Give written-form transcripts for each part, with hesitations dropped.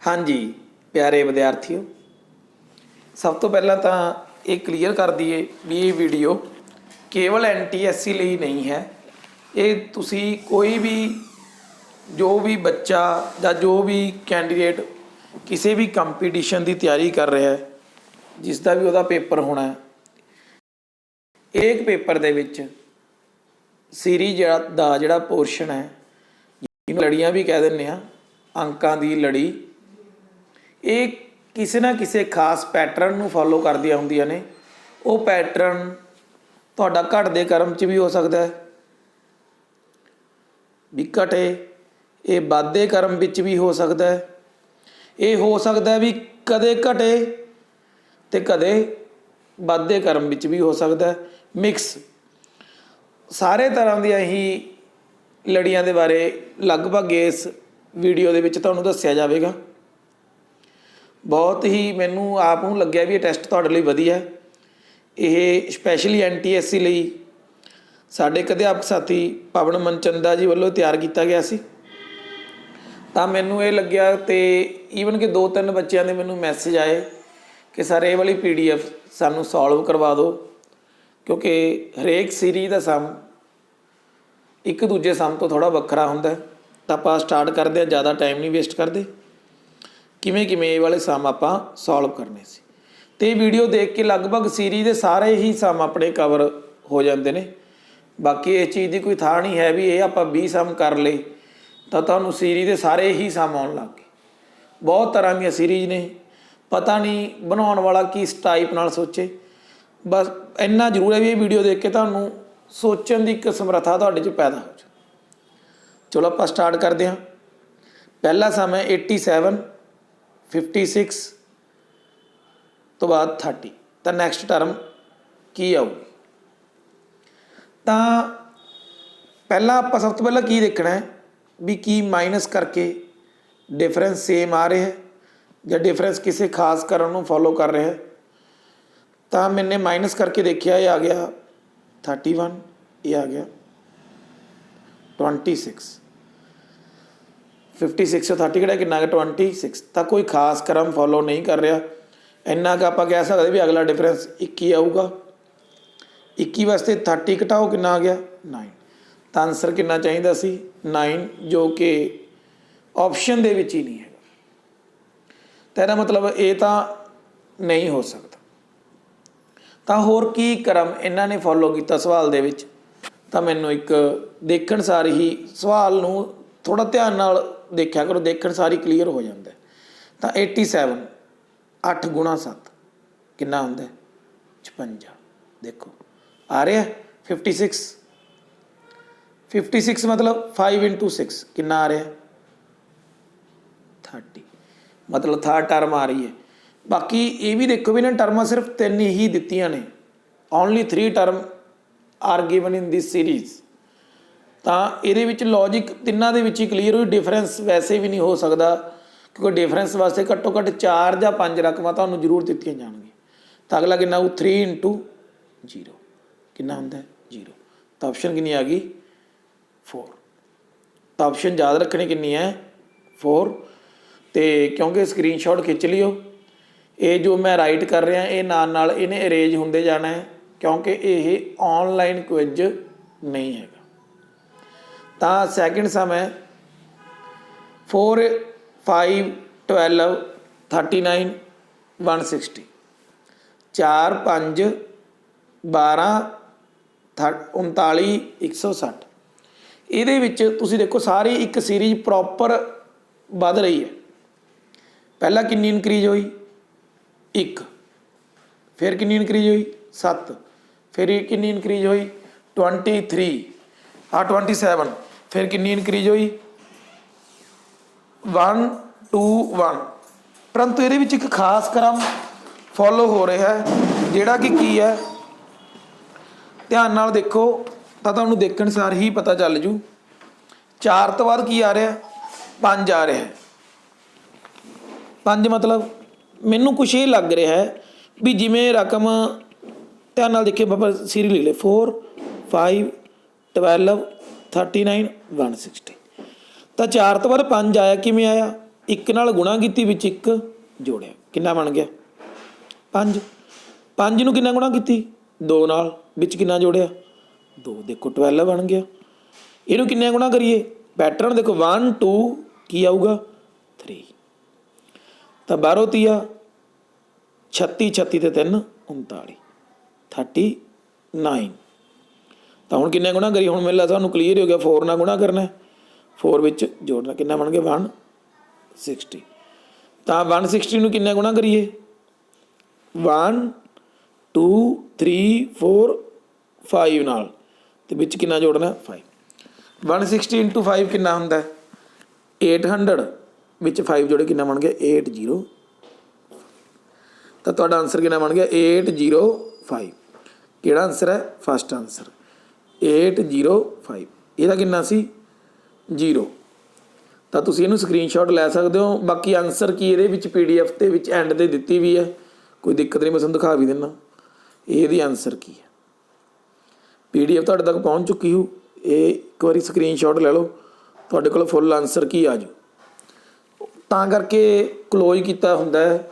हाँ जी प्यारे विद्यार्थियों, सब तो पहला तो ये क्लीयर कर दईए भी ये वीडियो केवल NTSC ਲਈ नहीं है। ये तुसी कोई भी जो भी बच्चा या जो भी कैंडीडेट किसी भी कंपीटिशन की तैयारी कर रहा है, जिसका भी वह पेपर होना है, एक पेपर दे विच सीरीज दा जिहड़ा पोर्शन है, लड़ियाँ भी कह दिंदे आ, अंकां दी लड़ी, ये किसी ना किसी खास पैटर्न नूं फॉलो करदियां हुंदियां ने। वो पैटर्न तुहाडा घटदे क्रम च भी हो सकता है भी घटे, ये वाधे क्रम विच भी हो सकता है। ये हो सकता है भी कदे घटे ते कदे वाधे क्रम विच भी हो सकता है, मिक्स सारे तरह दी ही लड़ियां दे बारे लगभग इस वीडियो दे विच तुहानूं दस्सिया जावेगा। बहुत ही मैनू आप नूं लग्या भी ये टैसट तुहाडे लई वधिया है। ये स्पैशली NTSC लई साडे एक अध्यापक साथी पवन मनचंदा जी वालों तैयार किया गया सी। तां मैनू ये लग्या ते ईवन कि 2-3 बच्चों के मैनू मैसेज आए कि सर ये वाली PDF सानू सॉल्व करवा दो, क्योंकि हरेक सीरीज का सम एक दूजे सम तो थोड़ा वक्रा हुंदा है। तां आपां स्टार्ट करते हैं, ज़्यादा टाइम नहीं वेस्ट करते, किवें किवें ये वाले सम आपां सॉल्व करने सी। तो वीडियो देख के लगभग सीरीज के सारे ही सम अपने कवर हो जाते हैं। बाकी इस चीज़ की कोई था नहीं है भी ये आप 20 सम कर ले तो तुहानूं सीरीज के सारे ही सम आउण लग गए। बहुत तरह दी सीरीज ने, पता नहीं बनाउण वाला किस टाइप नाल सोचे। बस इन्ना जरूर है भी ये वीडियो देख के तुहानूं सोचण दी एक समर्था तुहाडे च पैदा हो जाए। चलो आपां स्टार्ट करते हैं। पहला सम है 87, 56 तो बाद 30। तो नैक्सट टर्म की आऊगी? तो पहला आप सब तो पहला की देखना है भी की माइनस करके डिफरेंस सेम आ रहा है या डिफरेंस किसी खास क्रम को फॉलो कर रहा है। तो मैंने माइनस करके देखा, ये आ गया 31, ये आ गया 26। 56 से 30 किहड़ा कितना 26। तो कोई खास क्रम फॉलो नहीं कर रहा। इन्ना का आप कह सकते भी अगला डिफरेंस 21 आऊगा। 21 वास्ते 30 घटाओ कितना आ गया 9। तो आंसर कितना चाहिए सी 9, जो कि ऑप्शन दे विच ही नहीं है। तो इसका मतलब ये तो नहीं हो सकता। तो होर की क्रम इन्हों ने फॉलो किया सवाल दे विच? तो मैनू एक देखण सार ही सवाल नूं थोड़ा ध्यान नाल देखा करो, देखण सार ही क्लीयर हो जाता है। तो 87 8 गुणा 7 कितना होंदा है 56। देखो आ रहा है 56। 56 मतलब 5 × 6 कितना आ रहा है 30। मतलब थर्ड टर्म आ रही है। बाकी ये भी देखो भी ना टर्मां सिर्फ 3 ही दित्तियां ने, only 3 term are given in this series. तो ये लॉजिक तिन्ना दे विच ही क्लीयर हुई। डिफरेंस वैसे भी नहीं हो सकता, क्योंकि डिफरेंस वास्ते घट्टो घट्ट 4 या 5 रकमां तुहानूं जरूर दित्तियां जाणगियां। तो अगला कितना 3 × 0 कितना होंदा है 0। तो ऑप्शन कितनी आ गई 4। तो ऑप्शन याद रखनी कितनी है 4। तो क्योंकि स्क्रीनशॉट खिंच लियो, ये जो मैं राइट कर रहा ये नाल नाल इन्हें अरेज होंदे जाना है, क्योंकि ये ऑनलाइन क्विज नहीं है। तो सैकेंड सम है 4 5 12 39 160। 4 5 12 39 160। ਇਹਦੇ ਵਿੱਚ ਤੁਸੀਂ ਦੇਖੋ सारी एक सीरीज प्रॉपर वध रही है। पहला कितनी इनक्रीज हुई 1, फिर कितनी इनक्रीज हुई 7, फिर कितनी इनक्रीज हुई 23 27, फिर कितनी इनक्रीज हुई 1 2 1। परंतु ये एक खास क्रम फॉलो हो रहा है, जोड़ा कि है ध्यान नाल देखो तो तुहानूं देखण सार ही पता चल जू। 4 तो बाद की आ रहा 5 आ रहा है। 5 मतलब मैनू कुछ ये लग रहा है भी जिमें रकम ध्यान नाल देखिए बाबा सीरी लिख ले 4 5 12 39 160। तो 4 तो बाद 5 आया किमें आया 1 ਨਾਲ ਗੁਣਾ ਕੀਤੀ, ਵਿੱਚ 1 ਜੋੜਿਆ, ਕਿੰਨਾ ਬਣ ਗਿਆ 5। 5 ਨੂੰ ਕਿੰਨਾ ਗੁਣਾ ਕੀਤੀ 2 ਨਾਲ, ਵਿੱਚ ਕਿੰਨਾ ਜੋੜਿਆ 2, ਦੇਖੋ 12 ਬਣ ਗਿਆ। ਇਹਨੂੰ ਕਿੰਨੇ ਗੁਣਾ ਕਰੀਏ, ਪੈਟਰਨ ਦੇਖੋ 1 2 ਕੀ ਆਊਗਾ 3, ਤਾਂ 12 ਤੀਆ 36, 36 ਤੇ 3 39, 39। ਤਾਂ ਹੁਣ ਕਿੰਨੇ ਗੁਣਾ ਕਰੀਏ, ਹੁਣ ਮੇਰੇ ਲਈ ਸਾਨੂੰ ਕਲੀਅਰ ਹੋ ਗਿਆ 4 ਨਾਲ ਗੁਣਾ ਕਰਨਾ, 4 ਵਿੱਚ ਜੋੜਨਾ, ਕਿੰਨਾ ਬਣ ਗਿਆ 160। ਤਾਂ 160 ਨੂੰ ਕਿੰਨੇ ਗੁਣਾ ਕਰੀਏ 1 2 3 4 5 ਨਾਲ, ਤੇ ਵਿੱਚ ਕਿੰਨਾ ਜੋੜਨਾ 5। 160 × 5 ਕਿੰਨਾ ਹੁੰਦਾ 800, ਵਿੱਚ 5 ਜੋੜੇ ਕਿੰਨਾ ਬਣ ਗਿਆ 80। ਤਾਂ ਤੁਹਾਡਾ ਆਨਸਰ ਕਿੰਨਾ ਬਣ ਗਿਆ 805। ਕਿਹੜਾ ਆਨਸਰ ਹੈ, ਫਸਟ ਆਨਸਰ 805। ਇਹਦਾ ਕਿੰਨਾ ਸੀ 0। ਤਾਂ ਤੁਸੀਂ ਇਹਨੂੰ ਸਕਰੀਨਸ਼ਾਟ ਲੈ ਸਕਦੇ ਹੋ। ਬਾਕੀ ਆਨਸਰ ਕੀ ਇਹਦੇ ਵਿੱਚ PDF ਦੇ ਵਿੱਚ ਐਂਡ 'ਤੇ ਦਿੱਤੀ ਵੀ ਹੈ, ਕੋਈ ਦਿੱਕਤ ਨਹੀਂ, ਮੈਂ ਤੁਹਾਨੂੰ ਦਿਖਾ ਵੀ ਦਿੰਦਾ ਇਹਦੀ ਆਨਸਰ ਕੀ ਹੈ। PDF ਤੁਹਾਡੇ ਤੱਕ ਪਹੁੰਚ ਚੁੱਕੀ ਹੋ, ਇਹ ਇੱਕ ਵਾਰੀ ਸਕਰੀਨਸ਼ਾਟ ਲੈ ਲਓ, ਤੁਹਾਡੇ ਕੋਲ ਫੁੱਲ ਆਨਸਰ ਕੀ ਆ ਜਾਊ। ਤਾਂ ਕਰਕੇ ਕਲੋਜ਼ ਕੀਤਾ ਹੁੰਦਾ ਹੈ।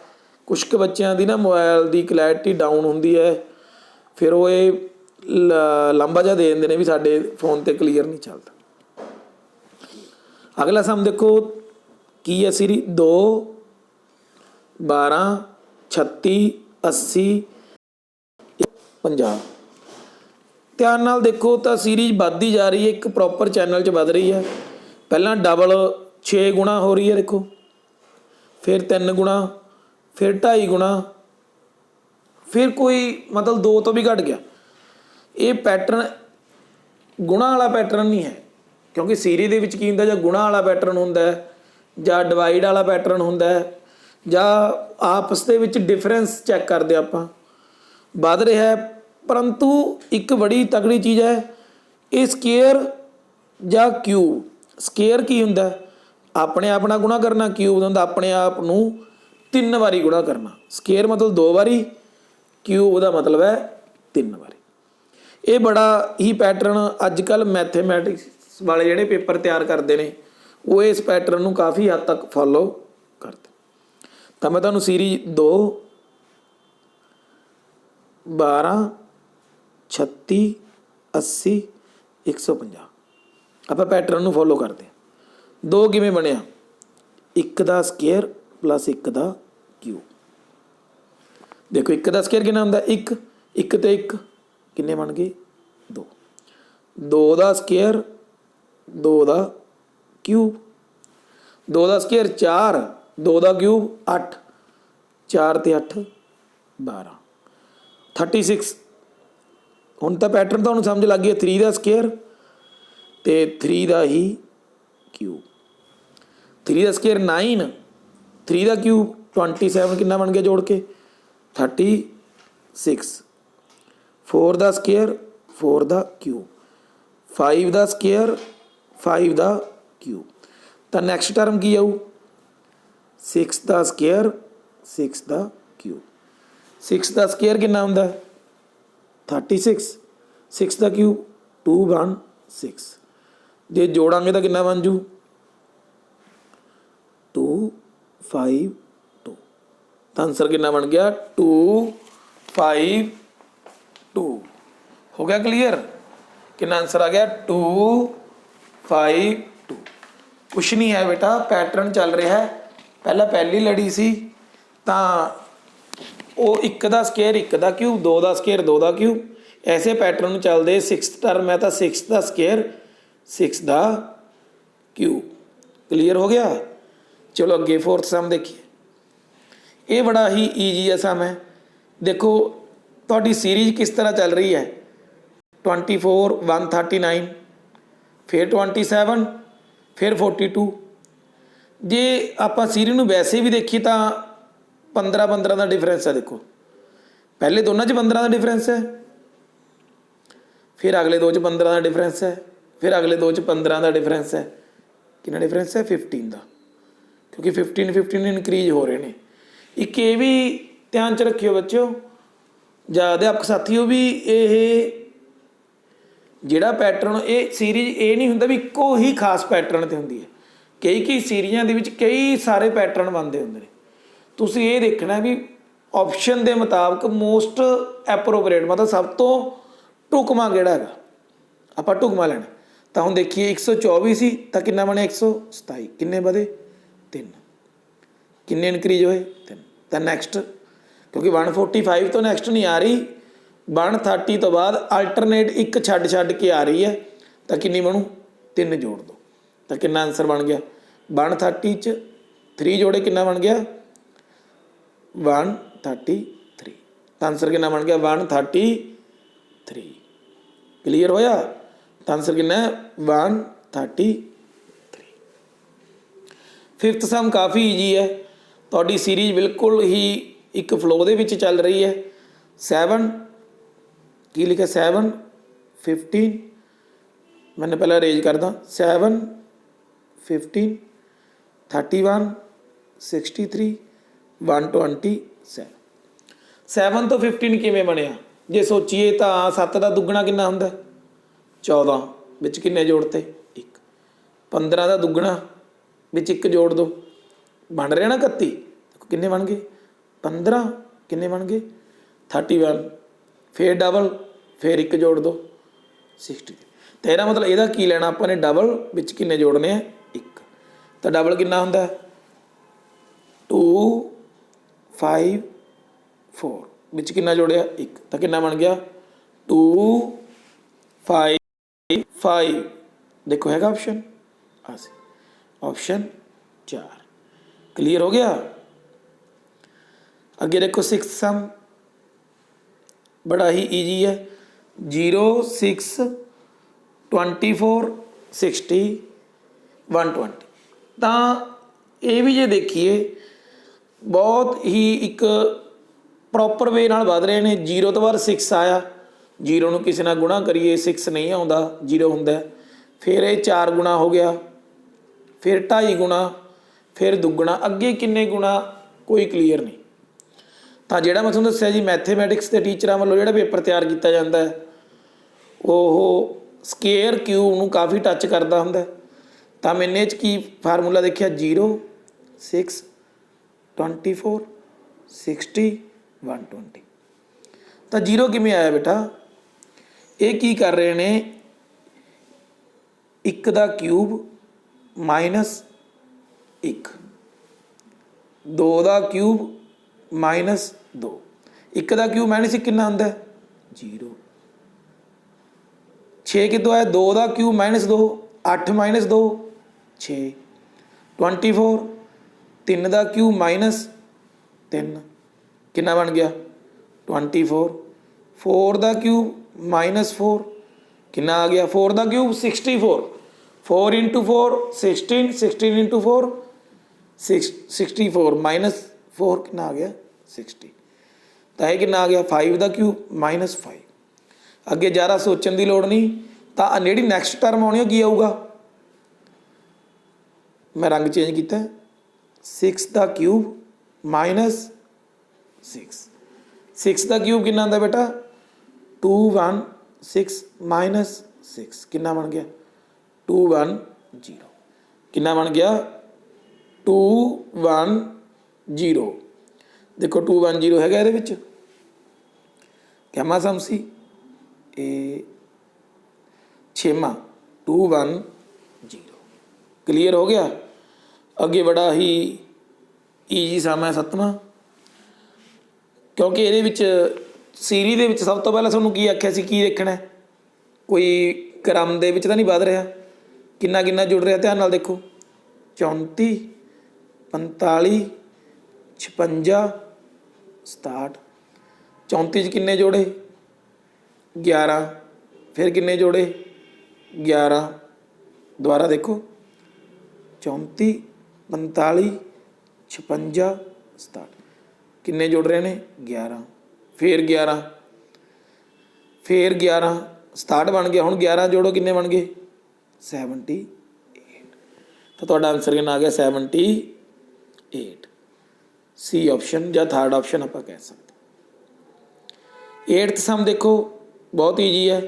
ਕੁਛ ਕੁ ਬੱਚਿਆਂ ਦੀ ਨਾ ਮੋਬਾਇਲ ਦੀ ਕਲੈਰਿਟੀ ਡਾਊਨ ਹੁੰਦੀ ਹੈ, ਫਿਰ ਉਹ ਇਹ ਲੰਬਾ ਜਿਹਾ ਦੇ ਦਿੰਦੇ ਨੇ ਵੀ ਸਾਡੇ ਫੋਨ 'ਤੇ ਕਲੀਅਰ ਨਹੀਂ ਚੱਲਦਾ। ਅਗਲਾ ਸਮ ਦੇਖੋ ਕੀ ਹੈ, ਸੀਰੀ 2 12 36 80 50। ਧਿਆਨ ਨਾਲ ਦੇਖੋ ਤਾਂ ਸੀਰੀਜ਼ ਵੱਧਦੀ ਜਾ ਰਹੀ ਹੈ, ਇੱਕ ਪ੍ਰੋਪਰ ਚੈਨਲ 'ਚ ਵੱਧ ਰਹੀ ਹੈ। ਪਹਿਲਾਂ ਡਬਲ 6 ਗੁਣਾ ਹੋ ਰਹੀ ਹੈ ਦੇਖੋ, ਫਿਰ 3 ਗੁਣਾ, ਫਿਰ 2.5 ਗੁਣਾ, ਫਿਰ ਕੋਈ ਮਤਲਬ 2 ਤੋਂ ਵੀ ਘੱਟ ਗਿਆ। ਇਹ ਪੈਟਰਨ ਗੁਣਾ ਵਾਲਾ ਪੈਟਰਨ ਨਹੀਂ ਹੈ, ਕਿਉਂਕਿ ਸੀਰੀਜ਼ ਦੇ ਵਿੱਚ ਕੀ ਹੁੰਦਾ, ਜਾਂ ਗੁਣਾ ਵਾਲਾ ਪੈਟਰਨ ਹੁੰਦਾ ਜਾਂ ਡਿਵਾਈਡ ਵਾਲਾ ਪੈਟਰਨ ਹੁੰਦਾ, ਜਾਂ ਆਪਸ ਦੇ ਵਿੱਚ ਡਿਫਰੈਂਸ ਚੈੱਕ ਕਰਦੇ ਆਪਾਂ, ਵੱਧ ਰਿਹਾ। ਪਰੰਤੂ ਇੱਕ ਬੜੀ ਤਕੜੀ ਚੀਜ਼ ਹੈ, ਇਹ ਸਕੇਅਰ ਜਾਂ ਕਿਊਬ। ਸਕੇਅਰ ਕੀ ਹੁੰਦਾ, ਆਪਣੇ ਆਪ ਨਾਲ ਗੁਣਾ ਕਰਨਾ, ਕਿਊਬ ਹੁੰਦਾ ਆਪਣੇ ਆਪ ਨੂੰ 3 ਵਾਰੀ ਗੁਣਾ ਕਰਨਾ। ਸਕੇਅਰ ਮਤਲਬ 2 ਵਾਰੀ, ਕਿਊਬ ਦਾ ਮਤਲਬ ਹੈ 3 ਵਾਰੀ। ਇਹ ਬੜਾ ਹੀ ਪੈਟਰਨ ਅੱਜ ਕੱਲ੍ਹ ਮੈਥੇਮੈਟਿਕਸ ਵਾਲੇ ਜਿਹੜੇ ਪੇਪਰ ਤਿਆਰ ਕਰਦੇ ਨੇ, ਉਹ ਇਸ ਪੈਟਰਨ ਨੂੰ ਕਾਫੀ ਹੱਦ ਤੱਕ ਫੋਲੋ ਕਰਦੇ। ਤਾਂ ਮੈਂ ਤੁਹਾਨੂੰ ਸੀਰੀਜ਼ 2 12 36 80 150 ਆਪਾਂ ਪੈਟਰਨ ਨੂੰ ਫੋਲੋ ਕਰਦੇ ਹਾਂ। 2 ਕਿਵੇਂ ਬਣਿਆ, 1 ਦਾ ਸਕੇਅਰ ਪਲੱਸ 1 ਦਾ ਕਿਊਬ। ਦੇਖੋ 1 ਦਾ ਸਕੇਅਰ ਕਿੰਨਾ ਹੁੰਦਾ 1, 1 ਤੇ 1 ਕਿੰਨੇ ਬਣ ਗਏ 2। 2 ਦਾ ਸਕੇਅਰ 2 ਦਾ ਕਿਊਬ, 2 ਦਾ ਸਕੇਅਰ 4, 2 ਦਾ ਕਿਊਬ 8, 4 ਤੇ 8 12 36। ਹੁਣ ਤਾਂ ਪੈਟਰਨ ਤੁਹਾਨੂੰ ਸਮਝ ਲੱਗ ਗਿਆ, 3 ਦਾ ਸਕੇਅਰ ਤੇ 3 ਦਾ ਹੀ ਕਿਊਬ। 3 ਦਾ ਸਕੇਅਰ 9, 3 ਦਾ ਕਿਊਬ 27, ਕਿੰਨਾ ਬਣ ਗਿਆ ਜੋੜ ਕੇ 36। 4 ਦਾ ਸਕੇਅਰ 4 ਦਾ ਕਿਊਬ, 5 ਦਾ ਸਕੇਅਰ 5 ਦਾ ਕਿਊਬ। ਤਾਂ ਨੈਕਸਟ ਟਰਮ ਕੀ ਆਊ 6 ਦਾ ਸਕੇਅਰ 6 ਦਾ ਕਿਊਬ। 6 ਦਾ ਸਕੇਅਰ ਕਿੰਨਾ ਹੁੰਦਾ 36, 6 ਦਾ ਕਿਊਬ 2 1 6। ਜੇ ਜੋੜਾਂਗੇ ਤਾਂ ਕਿੰਨਾ ਬਣ ਜੂ 2 5 2। ਤਾਂ ਆਨਸਰ ਕਿੰਨਾ ਬਣ ਗਿਆ 2 5 2। ਹੋ ਗਿਆ ਕਲੀਅਰ, ਕਿੰਨਾ ਆਨਸਰ ਆ ਗਿਆ 2 5 2। ਕੁਛ ਨਹੀਂ ਹੈ ਬੇਟਾ, ਪੈਟਰਨ ਚੱਲ ਰਿਹਾ ਹੈ। ਪਹਿਲਾਂ ਪਹਿਲੀ ਲੜੀ ਸੀ ਤਾਂ ਉਹ 1 ਦਾ ਸਕੇਅਰ 1 ਦਾ ਕਿਊਬ, 2 ਦਾ ਸਕੇਅਰ 2 ਦਾ ਕਿਊਬ, ਐਸੇ ਪੈਟਰਨ ਨੂੰ ਚੱਲਦੇ। 6th ਟਰਮ ਹੈ ਤਾਂ 6 ਦਾ ਸਕੇਅਰ 6 ਦਾ ਕਿਊਬ। ਕਲੀਅਰ ਹੋ ਗਿਆ। ਚਲੋ ਅੱਗੇ 4th ਸਮ ਦੇਖੀਏ। ਇਹ ਬੜਾ ਹੀ ਈਜੀ ਹੈ ਸਮ ਹੈ। ਦੇਖੋ ਤੁਹਾਡੀ ਸੀਰੀਜ਼ ਕਿਸ ਤਰ੍ਹਾਂ ਚੱਲ ਰਹੀ ਹੈ 24 139, ਫਿਰ 27, ਫਿਰ 42। ਜੇ ਆਪਾਂ ਸੀਰੀਜ਼ ਨੂੰ ਵੈਸੇ ਵੀ ਦੇਖੀਏ ਤਾਂ 15 15 ਦਾ ਡਿਫਰੈਂਸ ਹੈ। ਦੇਖੋ ਪਹਿਲੇ ਦੋਨਾਂ 'ਚ 15 ਦਾ ਡਿਫਰੈਂਸ ਹੈ, ਫਿਰ ਅਗਲੇ 2 'ਚ 15 ਦਾ ਡਿਫਰੈਂਸ ਹੈ, ਫਿਰ ਅਗਲੇ 2 'ਚ 15 ਦਾ ਡਿਫਰੈਂਸ ਹੈ। ਕਿੰਨਾ ਡਿਫਰੈਂਸ ਹੈ 15 ਦਾ, ਕਿਉਂਕਿ 15 ਇਨਕਰੀਜ਼ ਹੋ ਰਹੇ ਨੇ। ਇੱਕ ਇਹ ਵੀ ਧਿਆਨ 'ਚ ਰੱਖਿਓ ਬੱਚਿਓ ਜਾਂ ਅਧਿਆਪਕ ਸਾਥੀਓ ਵੀ, ਇਹ ਜਿਹੜਾ ਪੈਟਰਨ ਇਹ ਸੀਰੀਜ਼ ਇਹ ਨਹੀਂ ਹੁੰਦਾ ਵੀ ਇੱਕੋ ਹੀ ਖਾਸ ਪੈਟਰਨ 'ਤੇ ਹੁੰਦੀ ਹੈ। ਕਈ ਸੀਰੀਜ਼ਾਂ ਦੇ ਵਿੱਚ ਕਈ ਸਾਰੇ ਪੈਟਰਨ ਬਣਦੇ ਹੁੰਦੇ ਨੇ। ਤੁਸੀਂ ਇਹ ਦੇਖਣਾ ਵੀ ਆਪਸ਼ਨ ਦੇ ਮੁਤਾਬਕ ਮੋਸਟ ਐਪਰੋਪਰੀਏਟ ਮਤਲਬ ਸਭ ਤੋਂ ਢੁਕਵਾਂ ਕਿਹੜਾ ਹੈਗਾ, ਆਪਾਂ ਢੁਕਵਾਂ ਲੈਣਾ। ਤਾਂ ਹੁਣ ਦੇਖੀਏ 124 ਸੀ ਤਾਂ ਕਿੰਨਾ ਬਣਿਆ 127, ਕਿੰਨੇ ਵਧੇ 3, ਕਿੰਨੇ ਇਨਕਰੀਜ਼ ਹੋਏ 3। ਤਾਂ ਨੈਕਸਟ ਕਿਉਂਕਿ 145 ਤੋਂ ਨੈਕਸਟ ਨਹੀਂ ਆ ਰਹੀ, 130 ਤੋਂ ਬਾਅਦ ਅਲਟਰਨੇਟ ਇੱਕ ਛੱਡ ਕੇ ਆ ਰਹੀ ਹੈ, ਤਾਂ ਕਿੰਨੀ ਬਣੂ 3 ਜੋੜ ਦਿਓ। ਤਾਂ ਕਿੰਨਾ ਆਨਸਰ ਬਣ ਗਿਆ 130 'ਚ 3 ਜੋੜੇ ਕਿੰਨਾ ਬਣ ਗਿਆ 133। ਤਾਂ ਆਨਸਰ ਕਿੰਨਾ ਬਣ ਗਿਆ 133। ਕਲੀਅਰ ਹੋਇਆ? ਤਾਂ ਆਨਸਰ ਕਿੰਨਾ 133। ਫਿਫਥ ਸਮ ਕਾਫੀ ਈਜੀ ਹੈ, ਤੁਹਾਡੀ ਸੀਰੀਜ਼ ਬਿਲਕੁਲ ਹੀ ਇੱਕ ਫਲੋ ਦੇ ਵਿੱਚ ਚੱਲ ਰਹੀ ਹੈ। 7 ਕੀ ਲਿਖਿਆ 7 15 मैंने पहले अरेंज करदा 7 15 31 63 127। 7 ਤੋਂ 15 ਕਿਵੇਂ ਬਣਿਆ ਜੇ ਸੋਚੀਏ ਤਾਂ 7 ਦਾ ਦੁੱਗਣਾ ਕਿੰਨਾ ਹੁੰਦਾ 14, ਵਿੱਚ ਕਿੰਨੇ ਜੋੜਤੇ 1। 15 ਦਾ ਦੁੱਗਣਾ ਵਿੱਚ 1 ਜੋੜ ਦਿਓ, ਬਣ ਰਿਹਾ ਨਾ 31। ਕਿੰਨੇ ਬਣ ਗਏ 15, ਕਿੰਨੇ ਬਣ ਗਏ 31। ਫਿਰ ਡਬਲ, ਫਿਰ 1 ਜੋੜ ਦਿਓ 60। ਤਾਂ ਇਹਦਾ ਮਤਲਬ ਇਹਦਾ ਕੀ ਲੈਣਾ ਆਪਾਂ ਨੇ ਡਬਲ ਵਿੱਚ ਕਿੰਨੇ ਜੋੜਨੇ ਆ 1। ਤਾਂ ਡਬਲ ਕਿੰਨਾ ਹੁੰਦਾ 2 5 4 ਵਿੱਚ ਕਿੰਨਾ ਜੋੜਿਆ 1, ਤਾਂ ਕਿੰਨਾ ਬਣ ਗਿਆ 2 5 5। ਦੇਖੋ ਹੈਗਾ ਆਪਸ਼ਨ ਆ ਸੀ ਆਪਸ਼ਨ 4। ਕਲੀਅਰ ਹੋ ਗਿਆ? ਅੱਗੇ ਦੇਖੋ 6 ਸਮ बड़ा ही ईजी है। 0 6 24 60 120। तो ये भी जे देखिए बहुत ही एक प्रॉपर वे नाल वध रहे हैं। 0 तो बाद 6 आया, 0 नूं किसी नाल गुणा करिए 6 नहीं आउंदा, 0 हुंदा। फिर ये 4 गुणा हो गया, फिर 2.5 गुणा, फिर दुगना, अगे किन्ने गुणा कोई क्लीयर नहीं। ਤਾਂ ਜਿਹੜਾ ਮੈਂ ਤੁਹਾਨੂੰ ਦੱਸਿਆ ਜੀ ਮੈਥੇਮੈਟਿਕਸ ਦੇ ਟੀਚਰਾਂ ਵੱਲੋਂ ਜਿਹੜਾ ਪੇਪਰ ਤਿਆਰ ਕੀਤਾ ਜਾਂਦਾ ਉਹ ਸਕੇਅਰ ਕਿਊਬ ਨੂੰ ਕਾਫੀ ਟੱਚ ਕਰਦਾ ਹੁੰਦਾ। ਤਾਂ ਮੈਨੇ ਇਹ 'ਚ ਕੀ ਫਾਰਮੂਲਾ ਦੇਖਿਆ 0 6 24 60 120। ਤਾਂ 0 ਕਿਵੇਂ ਆਇਆ ਬੇਟਾ, ਇਹ ਕੀ ਕਰ ਰਹੇ ਨੇ 1 ਦਾ ਕਿਊਬ ਮਾਈਨਸ 1, 2 ਦਾ ਕਿਊਬ ਮਾਈਨਸ 2। 1 ਦਾ ਕਿਊਬ ਮਾਈਨਸ 1 ਕਿੰਨਾ ਹੁੰਦਾ 0। 6 ਕਿੱਦੋਂ ਆਇਆ 2 ਦਾ ਕਿਊਬ ਮਾਈਨਸ 2, 8 ਮਾਈਨਸ 2 6। 24 3 ਦਾ ਕਿਊਬ ਮਾਈਨਸ 3 ਕਿੰਨਾ ਬਣ ਗਿਆ 24। 4 ਦਾ ਕਿਊਬ ਮਾਈਨਸ 4 ਕਿੰਨਾ ਆ ਗਿਆ 4 ਦਾ ਕਿਊਬ 64। 4 × 4 16, 16 × 4 64 ਮਾਈਨਸ 4 कितना आ गया 60। तो यह कितना आ गया 5 का क्यूब माइनस 5। अगे ज़्यादा सोचने की लोड़ नहीं। तो जी नैक्सट टर्म आनी की आऊगा, मैं रंग चेंज किया 6 का क्यूब माइनस 6। 6 का क्यूब कितना आता बेटा 216 माइनस 6 कितना बन गया 210। कितना बन गया 210। देखो 210 हैगा ਇਹਦੇ ਵਿੱਚ ਕਿੰਨਾ ਸਮ ਸੀ ਇਹ 6ਵਾਂ 210। क्लीयर हो गया? अगे बड़ा ही ईजी सम है 7वां, क्योंकि ये सीरीज के सब तो पहले थोनों की आख्या सी की देखना कोई क्रम दे विच तां नहीं वध रहा, किन्ना किन्ना जुड़ रहा। ध्यान नाल देखो 34 45 56 67। 34 किन्ने जोड़े 11, फिर किन्ने जोड़े 11। दोबारा देखो 34 45 56 67 किन्ने जोड़ रहे हैं 11, फिर 11, फिर 11 67 बन गया। हुण 11 जोड़ो किन्ने बन गए 78। तो तुहाडा आंसर कितना आ गया 78। सी ऑप्शन या थर्ड ऑप्शन आप कह सकते। 8th सम देखो बहुत ईजी है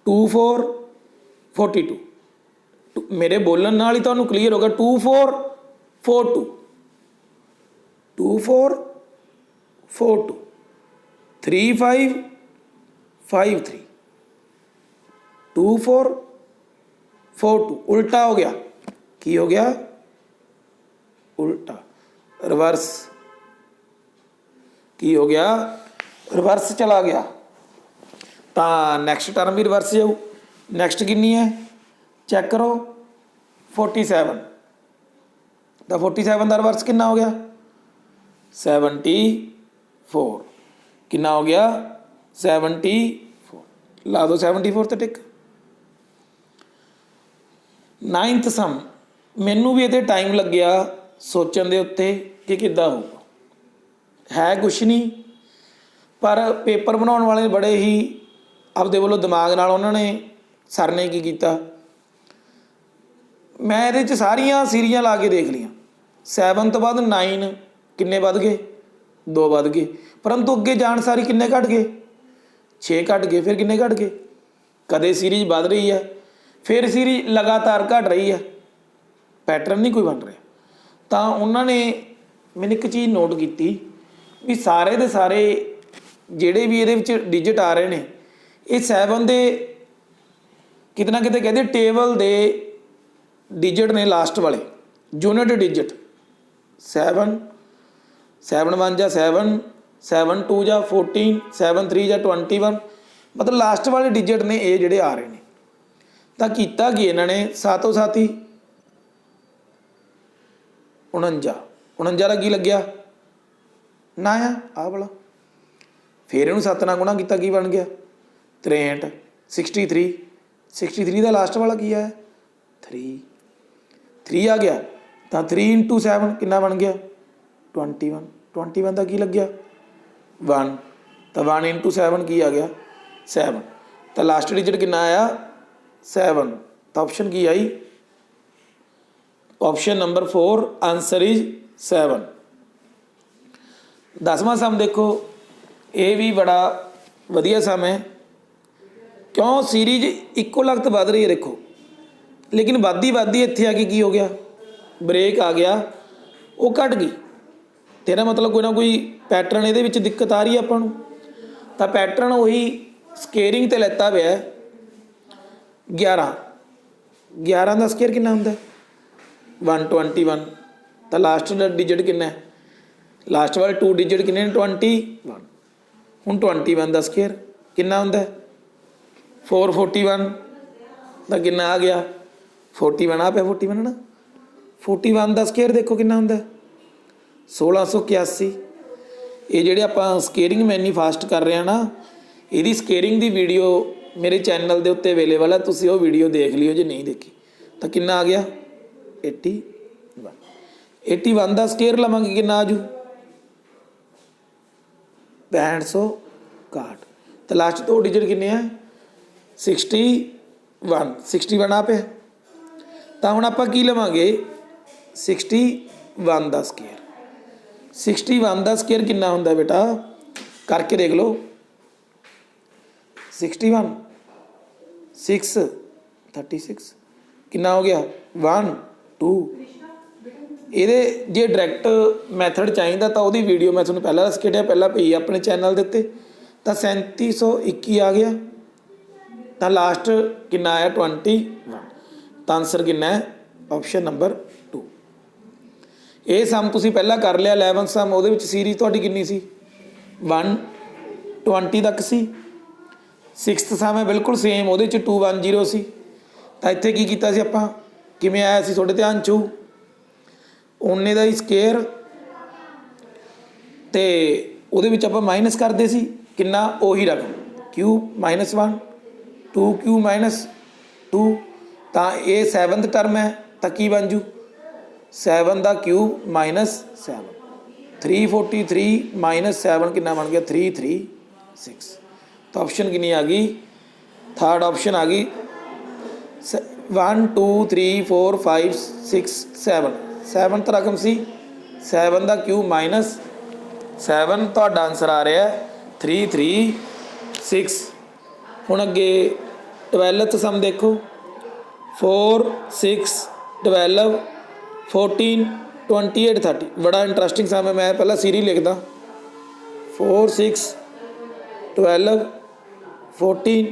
24 42। मेरे बोलन नाल ही तुहानूं क्लीयर होगा 2442 2442 3553 2442 उल्टा हो गया की हो गया उल्टा रिवर्स की हो गया रिवर्स चला गया तो नैक्सट टर्म भी रिवर्स जाऊ नैक्सट कितनी है चैक करो 47 तो 47 का रिवर्स कितना हो गया 74 कितना हो गया 74 ला दो 74 तो टिक 9th सम मैनू भी ये टाइम लग्या सोचण दे उत्ते कि किद्दां होगा है कुछ नहीं पर पेपर बनाने वाले बड़े ही आपदे वालों दिमाग नाल उन्होंने सर ने की कीता मैं ये सारिया सीरीज़ां ला के देख लिया 7 तो बाद 9 किन्ने वध गए 2 वध गए परंतु अगे जाण सारी किन्ने घट गए 6 घट गए फिर किन्ने घट गए कदे सीरीज़ वध रही है फिर सीरीज़ लगातार घट रही है पैटर्न नहीं कोई बन रहा तो उन्होंने मैंने एक चीज़ नोट की भी सारे दे सारे ਜਿਹੜੇ भी ये डिजिट आ रहे हैं ये 7 ਦੇ किते ना किते कहते टेबल ਦੇ डिजिट ने लास्ट वाले यूनिट डिजिट 7 7 1 जा 7 7 2 जा 14 7 3 जा 21 मतलब लास्ट वाले डिजिट ने ये ਜਿਹੜੇ आ रहे हैं तो किया कि इन्होंने सातों साथी 49 49 का की लग्या ना आ वाला फिर इन्हूं 7 नाल गुणा किया की बन गया 63 63 63 का लास्ट वाला की है 3 3 आ गया तो 3 × 7 कितना बन गया 21 21 का की लग गया 1 तो 1 × 7 की आ गया 7 तो लास्ट डिजिट कितना आया 7 तो ऑप्शन की आई ऑप्शन नंबर 4 आंसर इज 7 10वां सम देखो ये भी बड़ा वधिया सम है क्यों सीरीज इक्को लगत वध रही है देखो लेकिन वधदी वधदी इत्थे आके की हो गया ब्रेक आ गया वो घट गई तेरा मतलब कोई ना कोई पैटर्न ये दिक्कत आ रही है अपन तो पैटर्न उही स्केयरिंग ते लैता पिया 11 11 का स्केयर कितना होंगे 121 तो लास्ट डिजिट कितना लास्ट वाले 2 डिजिट कितने 21 हूँ 21 का स्केयर कितना होंगे 441 का कितना आ गया 41 आ पे 41 है ना 41 का स्केयर देखो कितना होंगे 1681 ये ਜਿਹੜੇ ਆਪਾਂ ਸਕੇਅਰਿੰਗ ਮੈਨੀਫੈਸਟ ਕਰ ਰਹੇ ਹਾਂ ਨਾ ਇਹਦੀ ਸਕੇਅਰਿੰਗ ਦੀ ਵੀਡੀਓ ਮੇਰੇ ਚੈਨਲ ਦੇ ਉੱਤੇ ਅਵੇਲੇਬਲ ਹੈ ਤੁਸੀਂ ਉਹ ਵੀਡੀਓ ਦੇਖ ਲਿਓ ਜੇ ਨਹੀਂ ਦੇਖੀ ਤਾਂ ਕਿੰਨਾ ਆ ਗਿਆ 81 81 ਦਾ ਸਕੇਅਰ ਲਵਾਂਗੇ ਕਿੰਨਾ ਆਜੂ 6561 तो लास्ट 2 डिजिट किन्ने हैं 61 61 आ पे तो हुण आपां की लवांगे 61 का स्केयर 61 का स्केयर कितना हुंदा बेटा करके देख लो 61 6 36 कितना हो गया 1 2 ये जे डायरैक्ट मैथड चाहिए तो वो वीडियो मैं थोड़ा पहला दस के पहला पई अपने चैनल के उत्ते तो 3721 आ गया तो लास्ट कितना आया 21 तो आंसर कितना है ऑप्शन नंबर 2 ये सम तुसीं पहला कर लिया 11 सम वो सीरीज़ तुहाडी कितनी सी 120 तक सी 6th सम है बिल्कुल सेम वो 210 सी तो इत्थे की कीता सी आपां किवें आया सी तुहाडे ध्यान चू उन्ने का ही स्केयर तो वो माइनस करते सी किन्ना उही रकम क्यूब -1 2 क्यूब -2 तो ये 7th टर्म है तो की बन जू 7 का क्यूब -7 343 -7 कितना बन गया 336 तो ऑप्शन कितनी आ गई थर्ड ऑप्शन आ गई 1 2 3 4 5 6 7 7th रकम सी 7 का क्यूब -7 तो आंसर आ रहा है 336 हुण अगे 12th सम देखो 4 6 12 14 28 30। बड़ा इंटरस्टिंग सम है। मैं पहला सीरी लिखदा 4 6 12 14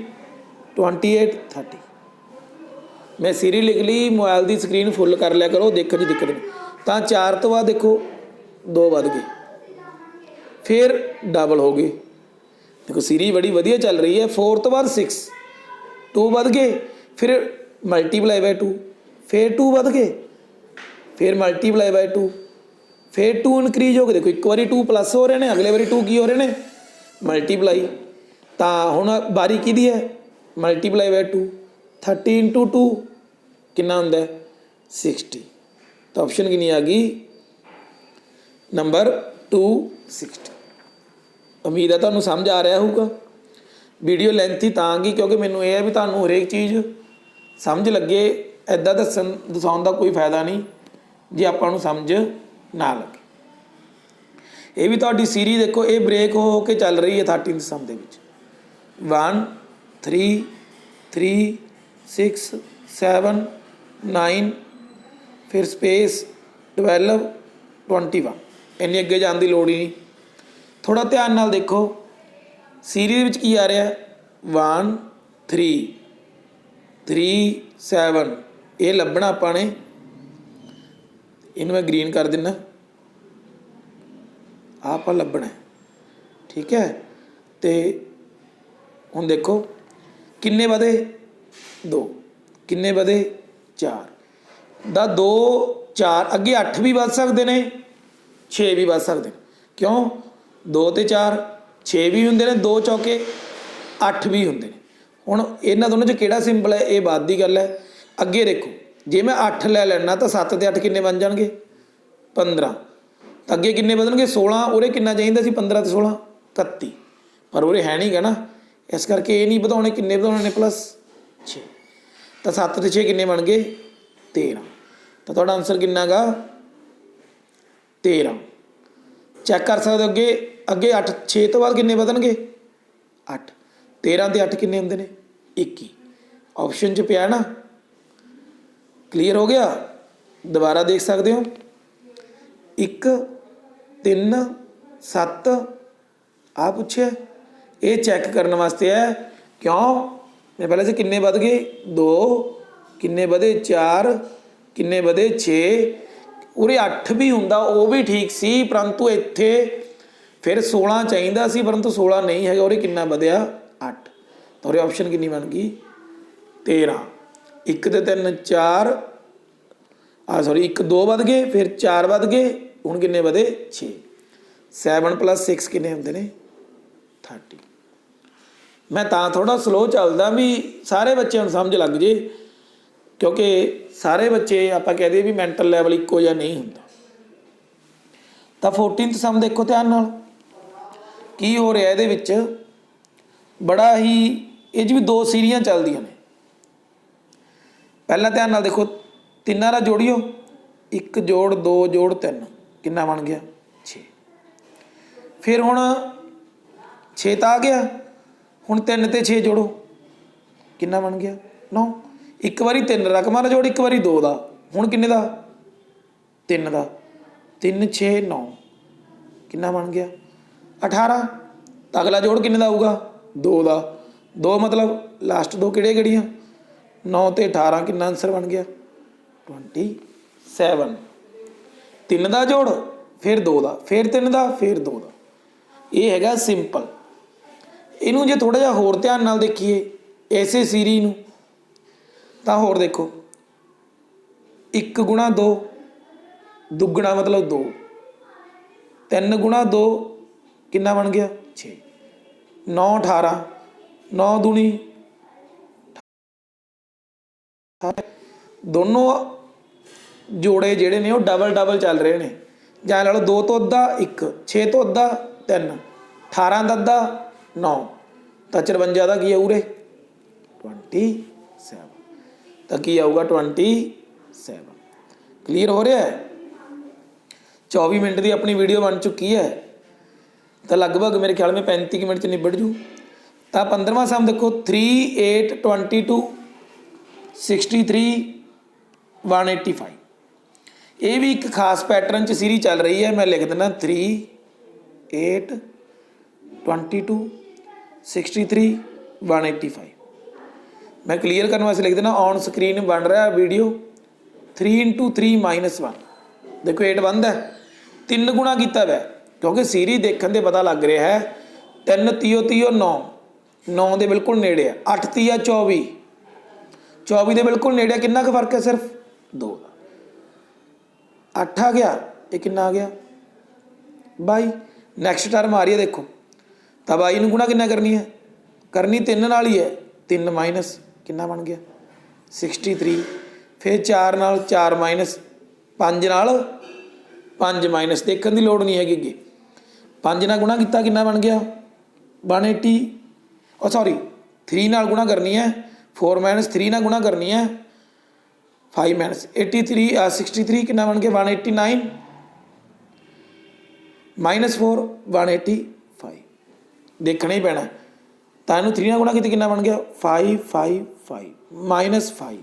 28 30। मैं सीरी लिख ली। मोबाइल की स्क्रीन फुल कर लिया करो, देखने की दिक्कत नहीं। तो 4 तो बाद देखो 2 वध गए, फिर डबल हो गए। देखो सीरी बड़ी वधिया चल रही है। 4 तो बाद 6 2 वध गए, फिर मल्टीप्लाई बाय 2, फिर 2 वध गए, फिर मल्टीप्लाई बाय 2, फिर 2 इनक्रीज हो गए। देखो एक बारी 2 प्लस हो रहे हैं, अगले बारी 2 की हो रहे हैं मल्टीप्लाई। तो हुण बारी किहदी है? Multiply by 2। 30 इंटू 2 कितना होंदा है? 60। तो ऑप्शन कितनी आ गई? नंबर 260। उम्मीद है तुहानूं समझ आ रहा होगा। वीडियो लेंथी तां गई क्योंकि मैनूं यह है भी तुहानूं हरेक चीज़ समझ लगे। इदां दसाउण दा कोई फायदा नहीं जे आपां नूं समझ ना लगे। ये भी तुहाडी सीरीज देखो, ये ब्रेक हो के चल रही है 13th सम दे विच। 1 3 3 6 7 9 फिर स्पेस 12 21। इन्नी अगे जाने की लोड़ ही नहीं। थोड़ा ध्यान नाल देखो सीरीज विच की आ रहा है 1 3 3 7। ये लभना आपां ने, इनू मैं ग्रीन कर दिना, आप लभना है। ठीक है। तो हुण देखो किन्ने वधे? 2। किन्ने वधे? 4। दा 2 4 अगे 8 भी वध सकते हैं, 6 भी वध सकते हैं। क्यों? 2 ते 4 6 भी होंगे ने, 2 चौके 8 भी होंगे ने। हुण इन्हां दोनों च किहड़ा सिंपल है? ये बाद की गल है। अगे देखो जे मैं 8 लै लैना तो 7 ते 8 किन्ने बन जाएंगे? 15। तो अगे किन्ने बदलणगे? 16। उरे किन्ना चाहिए सी? 15 ते 16 31। पर उरे है नहीं गा ना, इस करके ये नहीं ਵਧਾਉਣੇ। किन्ने ਵਧਾਉਣੇ ने? प्लस 6। तो 7 ते 6 किन्ने बन गए? 13। तो तुहाडा आंसर किन्ना गा? 13। चैक कर सकते हो अगे। अगे 8 6 तो बाद किन्ने बदलणगे? 8। 13 ते 8 किन्ने होंदे ने? 21। ऑप्शन च पिया ना। क्लीयर हो गया? दोबारा देख सकते हो। 1 3 7 आ पूछे, ये चैक करने वास्ते है। क्यों? मैं पहले से किन्ने वध गए? 2। किन्ने वधे? 4। किन्ने वधे? 6। उरे 8 भी हुंदा वो भी ठीक सी, परंतु इत्थे फिर 16 चाहिदा सी, परंतु 16 नहीं है। उरे किन्ना वधिया? 8। तो उरे ऑप्शन किन्नी बन गई? 13। 1 ते 3 4 सॉरी 1 2 वध गए, फिर 4 वध गए, हुण किन्ने वधे? 6। 7 + 6 किन्ने होंदे ने? 30। मैं तां थोड़ा स्लो चलदा भी सारे बच्चों नूं समझ लग जे, क्योंकि सारे बच्चे आपां कह दईए भी मैंटल लैवल इक्को जिहा नहीं हुंदा। तो 14th सम देखो ध्यान नाल की हो रहा इहदे विच। बड़ा ही इह 'च भी 2 सीरीआं चलदियां ने। पहला ध्यान नाल देखो, तिन्नां दा जोड़ियो 1 जोड़ 2 जोड़ 3 किन्ना बन गया? 6। फिर हुण 6 तो आ गया, हुण 3 ते 6 जोड़ो किन्ना बन गया? 9। एक बारी 3 रकमां दा जोड़, एक बारी 2 दा, हुण किन्ने दा? 3 दा। 3 6 9 किन्ना बन गया? 18। तो अगला जोड़ किन्ने दा आऊगा? 2 दा। 2 मतलब लास्ट 2 किहड़ियां? 9 ते 18 किन्ना आंसर बन गया? 27। 3 दा जोड़, फिर 2 दा, फिर 3 दा, फिर 2 दा। ये हैगा सिंपल। इनू जे थोड़ा जिहा होर ध्यान नाल देखिए इसे सीरीज नूं, तां होर देखो 1 गुणा 2 दुगना मतलब 2। 3 गुणा 2 किन्ना बन गया? 6। 9 18 9 दूनी 18। दोनों जोड़े जिहड़े ने वो डबल डबल चल रहे हैं। जां ला लो 2 तो अद्धा 1, 6 तो अद्धा 3, 18 का अद्धा 9, तो 54 का की आऊरे 27। तो की आऊगा 27। क्लीयर हो रहा है? 24 मिनट की अपनी वीडियो बन चुकी है, तो लगभग मेरे ख्याल में 35 मिनट च निबड़ जू। तो 15वां सम देखो 3 8 22 63 185। ये भी एक खास पैटर्न च सीरीज चल रही है। मैं लिख देना 3 8 22 63 185। मैं क्लीयर करने वास्ते लिख देना, ऑन स्क्रीन बन रहा वीडियो 3 × 3 -1। देखो 8 बनता है, 3 गुणा किया वै, क्योंकि सीरीज देखने से पता लग रहा है 3 तीओ 9 9 के बिल्कुल नेड़े है। 8 तीया 24 24 के बिल्कुल नेड़े, कितना का फर्क है, सिर्फ 2 का। 8 आ गया, ये कितना आ गया 22। नैक्सट टर्म आ रही है देखो, तो 22 में गुणा कितना करनी है, करनी 3 नाल ही है। 3 माइनस कितना बन गया 63। फिर 4 नाल 4 माइनस 5 नाल 5 माइनस, देखने की लोड़ नहीं हैगी। 5 नाल गुणा किया कितना बन गया 180। और सॉरी 3 नाल गुणा करनी है, 4 माइनस 3 नाल गुणा करनी है 5 माइनस 83 63 कितना बन गया 189 -4 185। देखना ही पैना, तो इनू 3 नाल गुणा किया कितना बन गया 555 -5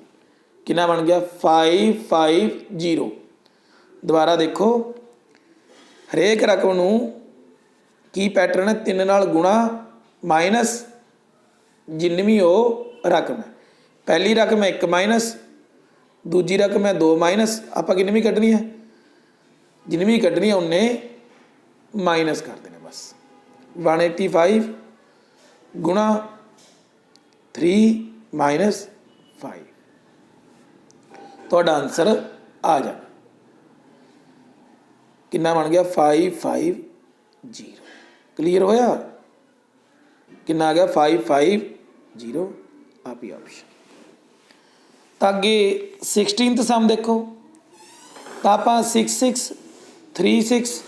कितना बन गया 550। दोबारा देखो, हरेक रकम नू की पैटर्न है, 3 नाल गुणा माइनस जिन्नी वो रकम है। पहली रकम है 1 माइनस, दूजी रकम है 2 माइनस। आपां किन्नी कड्ढनी है, जिन्नी कड्ढनी है उन्हें माइनस कर देना बस। 185 गुणा 3 -5, तो आंसर आ जाए कितना बन गया 550। क्लीयर होया, कितना आ गया 550 आप ही ऑप्शन। तो अगे 16th सम देखो, तो आप 66 36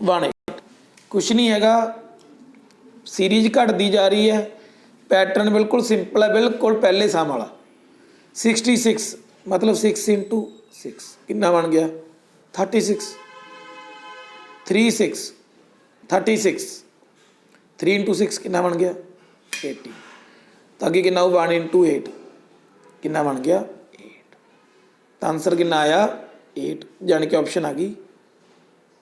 18 कुछ नहीं हैगा, सीरीज घटती जा रही है। पैटर्न बिल्कुल सिंपल है, बिल्कुल पहले सम वाला। 66 मतलब 6 × 6 कितना बन गया 36। 36 36 3 × 6 कितना बन गया 80। तो अगे कितना 1 × 8 कितना बन गया 8। तो आंसर कितना आया 8, जाने कि ऑप्शन आ गई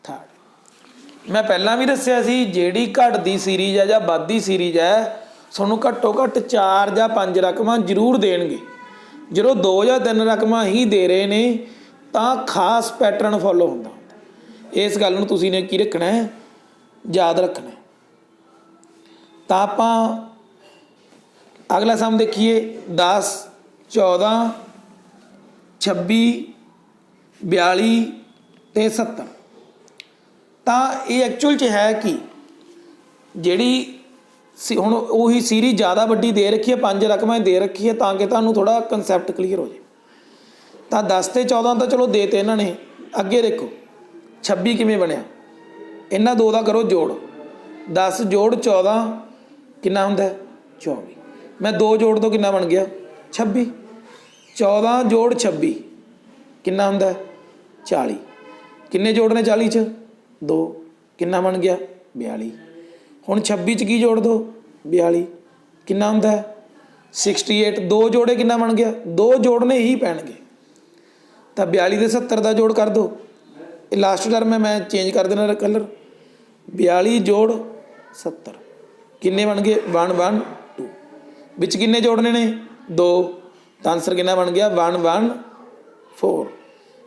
थर्ड। मैं पहला भी दसिया सी, जिहड़ी घटदी सीरीज है या वधदी सीरीज है, तुहानूं घट्टो घट्ट 4 या 5 रकमां जरूर देणगे। जो 2 या 3 रकमां ही दे रहे ने, तो खास पैटर्न फॉलो होंदा। इस गल नूं तुसीं ने की रखना है, याद रखना है। तो आपां अगला सम देखिए 10 14 26 42 ते 70। तो ये एक्चुअल च है कि जिहड़ी हुण उही सीरीज ज़्यादा वड्डी दे रखी है, 5 रकमां दे रखी है, ताकि तुहानूं थोड़ा कंसैप्ट क्लीयर हो जाए। तो 10 ते 14 तो चलो दे ते इन्हां ने। अगे देखो 26 किवें बनिया, इन्हां दो दा करो जोड़। 10 जोड़ 14 कितना हुंदा 24। मैं 2 जोड़ दो कितना बन गया 26। 14 जोड़ 26 कितना हुंदा 40। किन्ने जोड़ने 40 च 2 कितना बन गया 42। हुण 26 च की जोड़ दो 42 कितना हुंदा 68। 2 जोड़े कितना बन गया, 2 जोड़ने ही पैणगे। तो 42 ते 70 का जोड़ कर दो। ये लास्ट टर्म है, मैं चेंज कर देना कलर। 42 जोड़ 70 किन्ने बन गए 112। विच किन्ने जोड़ने ने 2, तो आंसर कितना बन गया 114।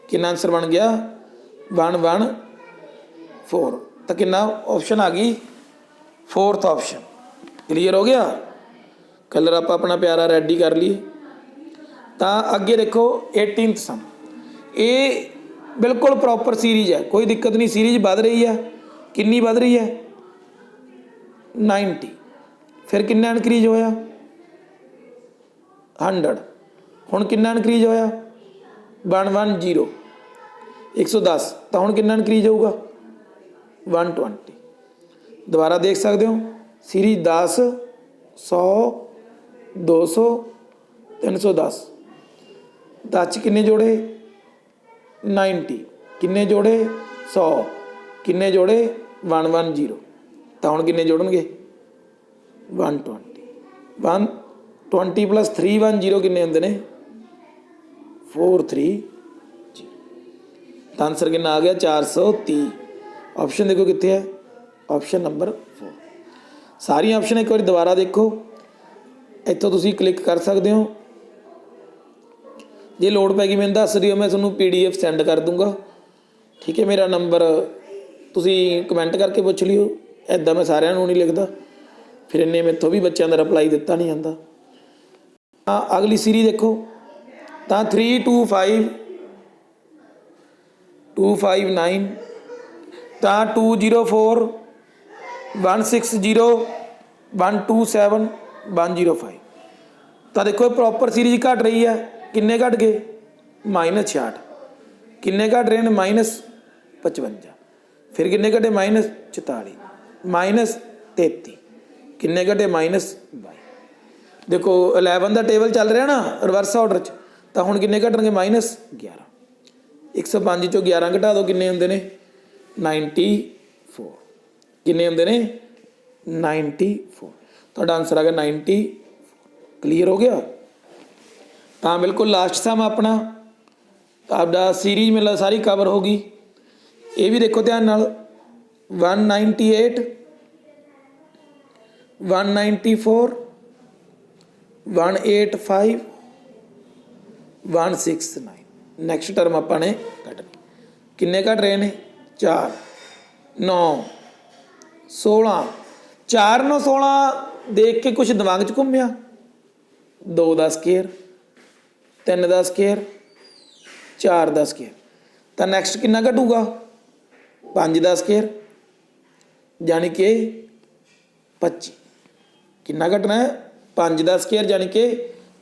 कितना आंसर बन गया 114। तो कितना ऑप्शन आ गई 4th ऑप्शन। क्लीयर हो गया, कलर आप अपना प्यारा रेडी कर लिए। तो अगे देखो 18th सम, ये बिल्कुल प्रॉपर सीरीज है, कोई दिक्कत नहीं। सीरीज बढ़ रही है, कितनी बढ़ रही है 90। फिर कितना इनक्रीज होया 100। हुण कितना इनक्रीज होया 110 110। तो हुण कितना इनक्रीज होगा 120। दोबारा देख सकते हो, सीरीज 10 100 200 310। 10 किन्ने जोड़े 90, किन्ने जोड़े 100, किन्ने जोड़े 110। तो हुण किन्ने जोड़नगे 120। 120 + 310 किन्ने हुंदे ने 43 ਜੀ। ਤਾਂ ਆਨਸਰ ਕਿੰਨਾ ਆ ਗਿਆ 430। ਆਪਸ਼ਨ ਦੇਖੋ ਕਿੱਥੇ ਹੈ, ਆਪਸ਼ਨ ਨੰਬਰ 4। ਸਾਰੀਆਂ ਆਪਸ਼ਨ ਇੱਕ ਵਾਰੀ ਦੁਬਾਰਾ ਦੇਖੋ, ਇੱਥੋਂ ਤੁਸੀਂ ਕਲਿੱਕ ਕਰ ਸਕਦੇ ਹੋ। ਜੇ ਲੋੜ ਪੈ ਗਈ ਮੈਨੂੰ ਦੱਸ ਦਿਓ, ਮੈਂ ਤੁਹਾਨੂੰ PDF ਸੈਂਡ ਕਰ ਦੂੰਗਾ। ਠੀਕ ਹੈ, ਮੇਰਾ ਨੰਬਰ ਤੁਸੀਂ ਕਮੈਂਟ ਕਰਕੇ ਪੁੱਛ ਲਿਓ, ਇੱਦਾਂ ਮੈਂ ਸਾਰਿਆਂ ਨੂੰ ਨਹੀਂ ਲਿਖਦਾ, ਫਿਰ ਇੰਨੇ ਮੈਥੋਂ ਵੀ ਬੱਚਿਆਂ ਦਾ ਰਿਪਲਾਈ ਦਿੱਤਾ ਨਹੀਂ ਜਾਂਦਾ। ਅਗਲੀ ਸੀਰੀਜ਼ ਦੇਖੋ ਤਾਂ 3 2 5 2 5 9 ਤਾਂ 2 0 4 1 6 0 1 2 7 1 0 5। ਤਾਂ ਦੇਖੋ ਇਹ ਪ੍ਰੋਪਰ ਸੀਰੀਜ਼ ਘਟ ਰਹੀ ਹੈ। ਕਿੰਨੇ ਘਟ ਗਏ -66। ਕਿੰਨੇ ਘਟ ਰਹੇ ਨੇ -55। ਫਿਰ ਕਿੰਨੇ ਘਟੇ -44 -33। ਕਿੰਨੇ ਘਟੇ -22। ਦੇਖੋ 11 ਦਾ ਟੇਬਲ ਚੱਲ ਰਿਹਾ ਨਾ ਰਿਵਰਸ ਆਰਡਰ 'ਚ, ਤਾਂ ਹੁਣ ਕਿੰਨੇ ਘਟਣਗੇ -11। 105 ਚੋਂ 11 ਘਟਾ ਦਿਓ, ਕਿੰਨੇ ਹੁੰਦੇ ਨੇ 94। ਕਿੰਨੇ ਹੁੰਦੇ ਨੇ 94। ਤੁਹਾਡਾ ਆਨਸਰ ਆ ਗਿਆ 94। ਕਲੀਅਰ ਹੋ ਗਿਆ। ਤਾਂ ਬਿਲਕੁਲ ਲਾਸਟ ਸਮ ਆਪਣਾ ਆਪਦਾ ਸੀਰੀਜ਼ ਮੇਲਾ ਸਾਰੀ ਕਵਰ ਹੋ ਗਈ। ਇਹ ਵੀ ਦੇਖੋ ਧਿਆਨ ਨਾਲ 198 194 185 169। ਨੈਕਸਟ ਟਰਮ ਆਪਾਂ ਨੇ ਕੱਢਣੀ। ਕਿੰਨੇ ਘਟ ਰਹੇ ਨੇ 4 9 16। 4 9 16 ਦੇਖ ਕੇ ਕੁਛ ਦਿਮਾਗ 'ਚ ਘੁੰਮਿਆ। 2 ਦਾ ਸਕੇਅਰ, 3 ਦਾ ਸਕੇਅਰ, 4 ਦਾ ਸਕੇਅਰ। ਤਾਂ ਨੈਕਸਟ ਕਿੰਨਾ ਘਟੂਗਾ 5 ਦਾ ਸਕੇਅਰ, ਜਾਣੀ ਕਿ 25। ਕਿੰਨਾ ਘਟਣਾ ਹੈ 5 ਦਾ ਸਕੇਅਰ ਜਾਣੀ ਕਿ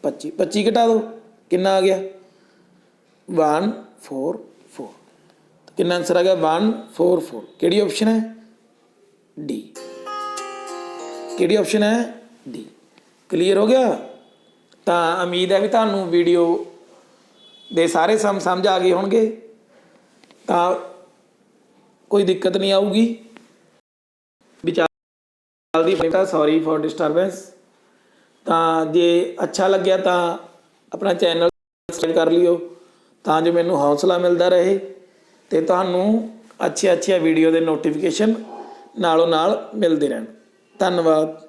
25। 25 ਘਟਾ ਦਿਓ, ਕਿੰਨਾ ਆ ਗਿਆ 144। ਕਿੰਨਾ ਆਨਸਰ ਆ ਗਿਆ 144। ਕਿਹੜੀ ਆਪਸ਼ਨ ਹੈ ਡੀ। ਕਿਹੜੀ ਆਪਸ਼ਨ ਹੈ ਡੀ। ਕਲੀਅਰ ਹੋ ਗਿਆ। ਤਾਂ ਉਮੀਦ ਹੈ ਵੀ ਤੁਹਾਨੂੰ ਵੀਡੀਓ ਦੇ ਸਾਰੇ ਸਮਝ ਆ ਗਏ ਹੋਣਗੇ, ਤਾਂ ਕੋਈ ਦਿੱਕਤ ਨਹੀਂ ਆਊਗੀ। ਚੱਲਦੀ ਤਾਂ ਸੌਰੀ ਫॉर ਡਿਸਟਰਬੈਂਸ। ਤਾਂ ਜੇ ਅੱਛਾ ਲੱਗਿਆ ਤਾਂ ਆਪਣਾ ਚੈਨਲ ਸਬਸਕ੍ਰਾਈਬ ਕਰ ਲਿਓ, ਤਾਂ ਜੋ ਮੈਨੂੰ ਹੌਸਲਾ ਮਿਲਦਾ ਰਹੇ ਅਤੇ ਤੁਹਾਨੂੰ ਅੱਛੀਆਂ ਵੀਡੀਓ ਦੇ ਨੋਟੀਫਿਕੇਸ਼ਨ ਨਾਲੋਂ ਨਾਲ ਮਿਲਦੇ ਰਹਿਣ। ਧੰਨਵਾਦ।